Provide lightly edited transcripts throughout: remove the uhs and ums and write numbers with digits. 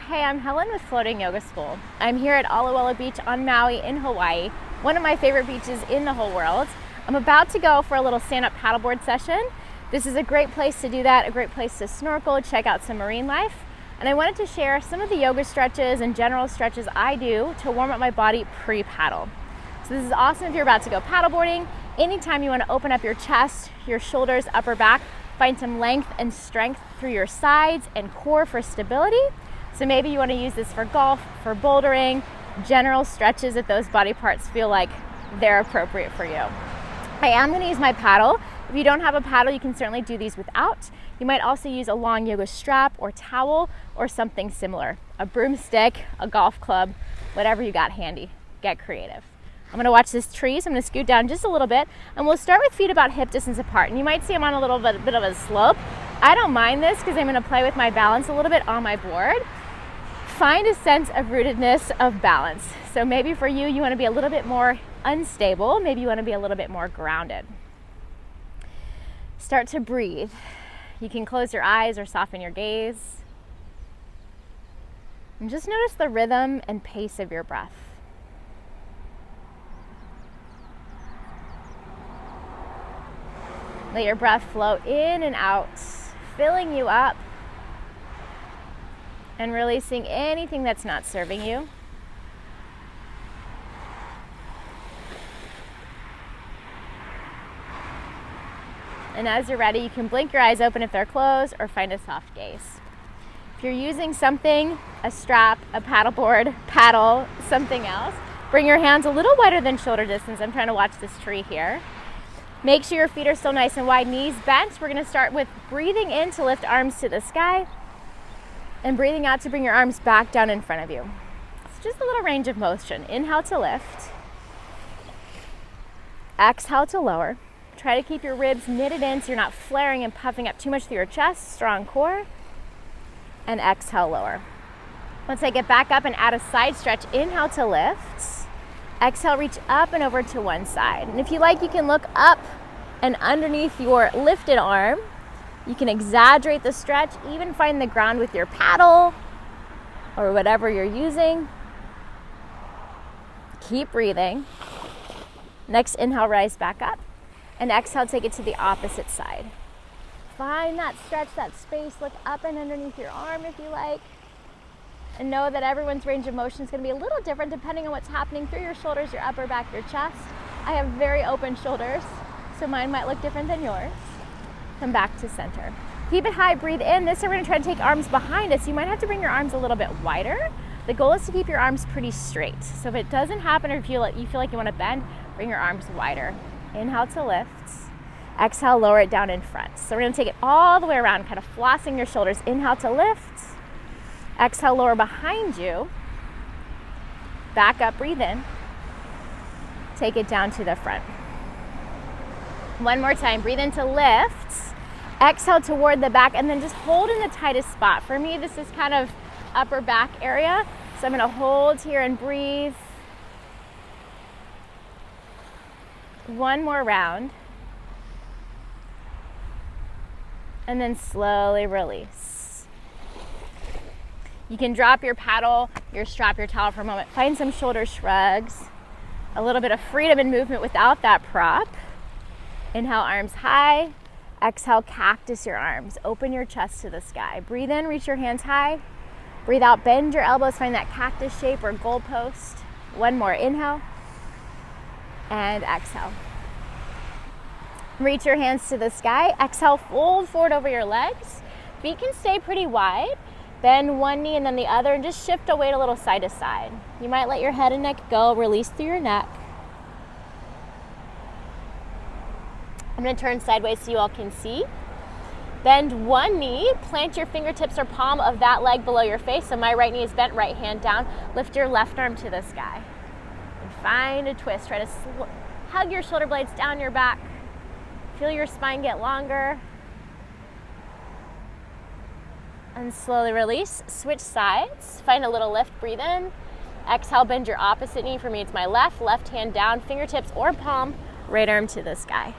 Hey, I'm Helen with Floating Yoga School. I'm here at Olowalu Beach on Maui in Hawaii, one of my favorite beaches in the whole world. I'm about to go for a little stand-up paddleboard session. This is a great place to do that, a great place to snorkel, check out some marine life. And I wanted to share some of the yoga stretches and general stretches I do to warm up my body pre-paddle. So this is awesome if you're about to go paddleboarding. Anytime you want to open up your chest, your shoulders, upper back, find some length and strength through your sides and core for stability. So maybe you want to use this for golf, for bouldering, general stretches if those body parts feel like they're appropriate for you. I am going to use my paddle. If you don't have a paddle, you can certainly do these without. You might also use a long yoga strap or towel or something similar. A broomstick, a golf club, whatever you got handy. Get creative. I'm going to watch this tree, so I'm going to scoot down just a little bit, and we'll start with feet about hip distance apart. And you might see I'm on a little bit of a slope. I don't mind this because I'm going to play with my balance a little bit on my board. Find a sense of rootedness of balance. So maybe for you, you want to be a little bit more unstable. Maybe you want to be a little bit more grounded. Start to breathe. You can close your eyes or soften your gaze. And just notice the rhythm and pace of your breath. Let your breath flow in and out, filling you up and releasing anything that's not serving you. And as you're ready, you can blink your eyes open if they're closed or find a soft gaze. If you're using something, a strap, a paddleboard, paddle, something else, bring your hands a little wider than shoulder distance. I'm trying to watch this tree here. Make sure your feet are still nice and wide, knees bent. We're going to start with breathing in to lift arms to the sky and breathing out to bring your arms back down in front of you. It's just a little range of motion. Inhale to lift. Exhale to lower. Try to keep your ribs knitted in so you're not flaring and puffing up too much through your chest. Strong core. And exhale, lower. Once I get back up and add a side stretch, inhale to lift. Exhale, reach up and over to one side. And if you like, you can look up and underneath your lifted arm. You can exaggerate the stretch, even find the ground with your paddle or whatever you're using. Keep breathing. Next inhale, rise back up. And exhale, take it to the opposite side. Find that stretch, that space. Look up and underneath your arm if you like. And know that everyone's range of motion is going to be a little different depending on what's happening through your shoulders, your upper back, your chest. I have very open shoulders, so mine might look different than yours. Come back to center. Keep it high, breathe in. This time we're going to try to take arms behind us. You might have to bring your arms a little bit wider. The goal is to keep your arms pretty straight. So if it doesn't happen or if you feel like you want to bend, bring your arms wider. Inhale to lift. Exhale, lower it down in front. So we're going to take it all the way around, kind of flossing your shoulders. Inhale to lift. Exhale, lower behind you. Back up, breathe in. Take it down to the front. One more time, breathe in to lift. Exhale toward the back and then just hold in the tightest spot. For me, this is kind of upper back area. So I'm gonna hold here and breathe. One more round. And then slowly release. You can drop your paddle, your strap, your towel for a moment. Find some shoulder shrugs. A little bit of freedom and movement without that prop. Inhale, arms high. Exhale, cactus your arms. Open your chest to the sky. Breathe in, reach your hands high. Breathe out, bend your elbows. Find that cactus shape or goalpost. One more, inhale. And exhale. Reach your hands to the sky. Exhale, fold forward over your legs. Feet can stay pretty wide. Bend one knee and then the other and just shift the weight a little side to side. You might let your head and neck go, release through your neck. I'm going to turn sideways so you all can see. Bend one knee, plant your fingertips or palm of that leg below your face. So my right knee is bent, right hand down. Lift your left arm to the sky. And find a twist. Try to hug your shoulder blades down your back. Feel your spine get longer. And slowly release. Switch sides. Find a little lift, breathe in. Exhale, bend your opposite knee. For me, it's my left hand down, fingertips or palm, right arm to the sky.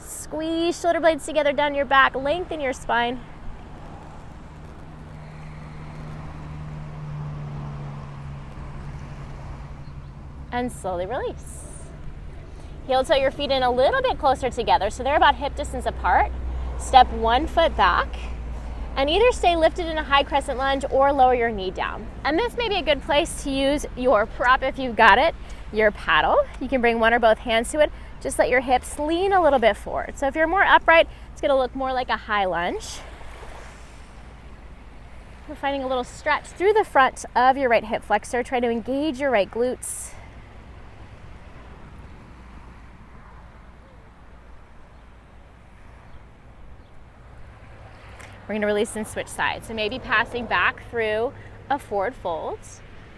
Squeeze shoulder blades together down your back, lengthen your spine. and slowly release. Heel toe your feet in a little bit closer together so they're about hip distance apart. Step one foot back and either stay lifted in a high crescent lunge or lower your knee down. And this may be a good place to use your prop if you've got it, your paddle. You can bring one or both hands to it. Just let your hips lean a little bit forward. So if you're more upright, it's gonna look more like a high lunge. We're finding a little stretch through the front of your right hip flexor. Try to engage your right glutes. We're going to release and switch sides. So maybe passing back through a forward fold,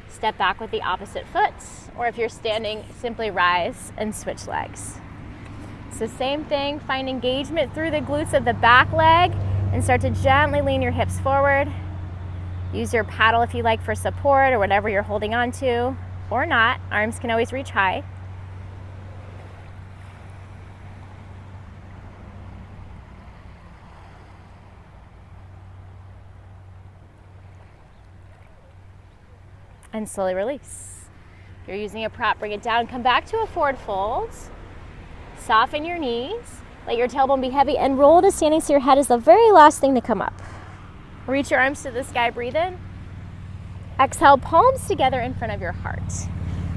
step back with the opposite foot, or if you're standing, simply rise and switch legs. So same thing, find engagement through the glutes of the back leg and start to gently lean your hips forward. Use your paddle if you like for support or whatever you're holding on to, or not. Arms can always reach high. And slowly release. If you're using a prop, bring it down, come back to a forward fold. Soften your knees, let your tailbone be heavy, and roll to standing so your head is the very last thing to come up. Reach your arms to the sky, breathe in. Exhale, palms together in front of your heart.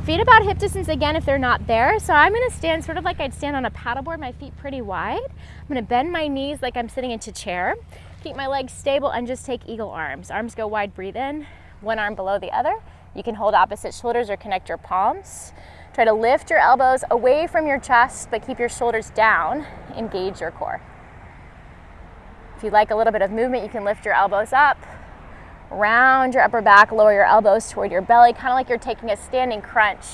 Feet about hip distance again if they're not there. So I'm gonna stand sort of like I'd stand on a paddleboard, my feet pretty wide. I'm gonna bend my knees like I'm sitting into chair. Keep my legs stable and just take eagle arms. Arms go wide, breathe in. One arm below the other. You can hold opposite shoulders or connect your palms. Try to lift your elbows away from your chest, but keep your shoulders down. Engage your core. If you like a little bit of movement, you can lift your elbows up, round your upper back, lower your elbows toward your belly, kind of like you're taking a standing crunch.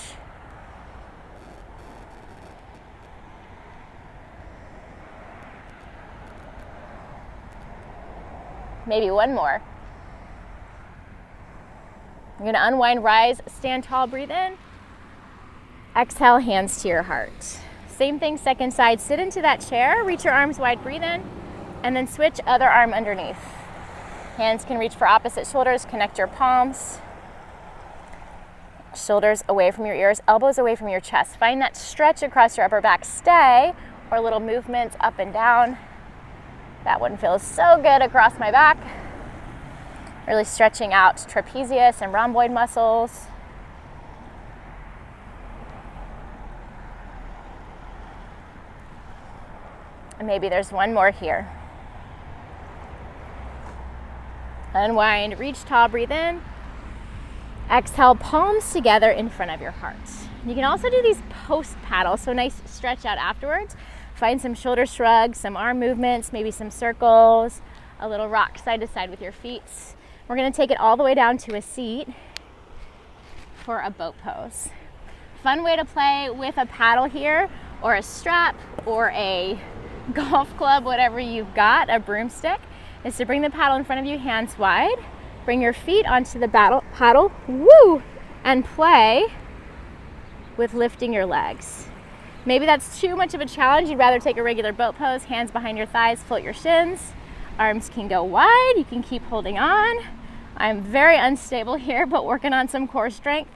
Maybe one more. You're gonna unwind, rise, stand tall, breathe in. Exhale, hands to your heart. Same thing, second side, sit into that chair, reach your arms wide, breathe in. And then switch other arm underneath. Hands can reach for opposite shoulders, connect your palms. Shoulders away from your ears, elbows away from your chest. Find that stretch across your upper back, stay, or little movements up and down. That one feels so good across my back. Really stretching out trapezius and rhomboid muscles. And maybe there's one more here. Unwind, reach tall, breathe in. Exhale, palms together in front of your heart. You can also do these post paddles, so nice stretch out afterwards. Find some shoulder shrugs, some arm movements, maybe some circles, a little rock side to side with your feet. We're gonna take it all the way down to a seat for a boat pose. Fun way to play with a paddle here, or a strap, or a golf club, whatever you've got, a broomstick, is to bring the paddle in front of you, hands wide, bring your feet onto the paddle, woo, and play with lifting your legs. Maybe that's too much of a challenge. You'd rather take a regular boat pose, hands behind your thighs, float your shins. Arms can go wide, you can keep holding on. I'm very unstable here, but working on some core strength,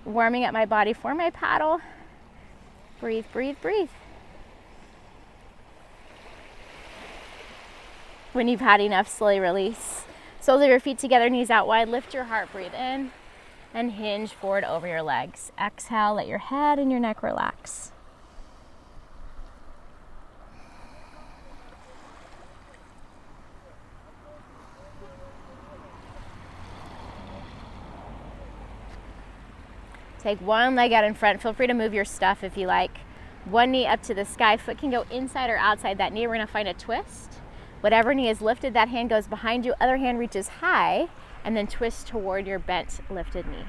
warming up my body for my paddle. Breathe, breathe, breathe. When you've had enough, slowly release. Soles of your feet together, knees out wide, lift your heart, breathe in, and hinge forward over your legs. Exhale, let your head and your neck relax. Take one leg out in front. Feel free to move your stuff if you like. One knee up to the sky. Foot can go inside or outside that knee. We're gonna find a twist. Whatever knee is lifted, that hand goes behind you. Other hand reaches high, and then twist toward your bent, lifted knee.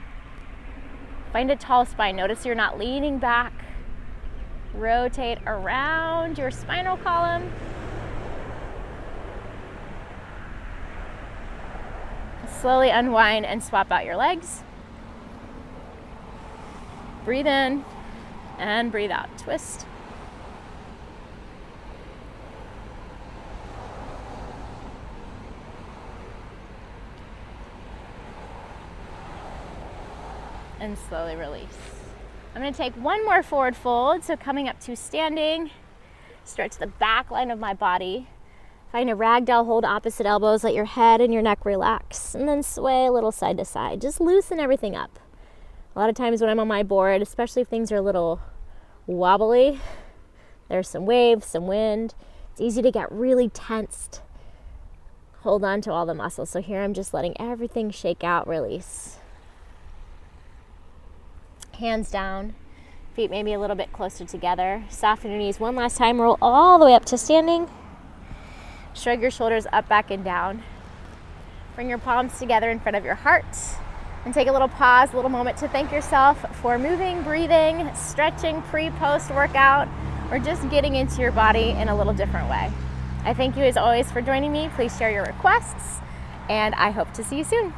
Find a tall spine. Notice you're not leaning back. Rotate around your spinal column. Slowly unwind and swap out your legs. Breathe in and breathe out. Twist. And slowly release. I'm gonna take one more forward fold, so coming up to standing, stretch the back line of my body. Find a ragdoll hold, opposite elbows, let your head and your neck relax, and then sway a little side to side. Just loosen everything up. A lot of times when I'm on my board, especially if things are a little wobbly, there's some waves, some wind, it's easy to get really tensed. Hold on to all the muscles. So here I'm just letting everything shake out, release. Hands down, feet maybe a little bit closer together. Soften your knees one last time, roll all the way up to standing. Shrug your shoulders up, back, and down. Bring your palms together in front of your heart. And take a little pause, a little moment to thank yourself for moving, breathing, stretching pre, post workout, or just getting into your body in a little different way. I thank you as always for joining me. Please share your requests, and I hope to see you soon.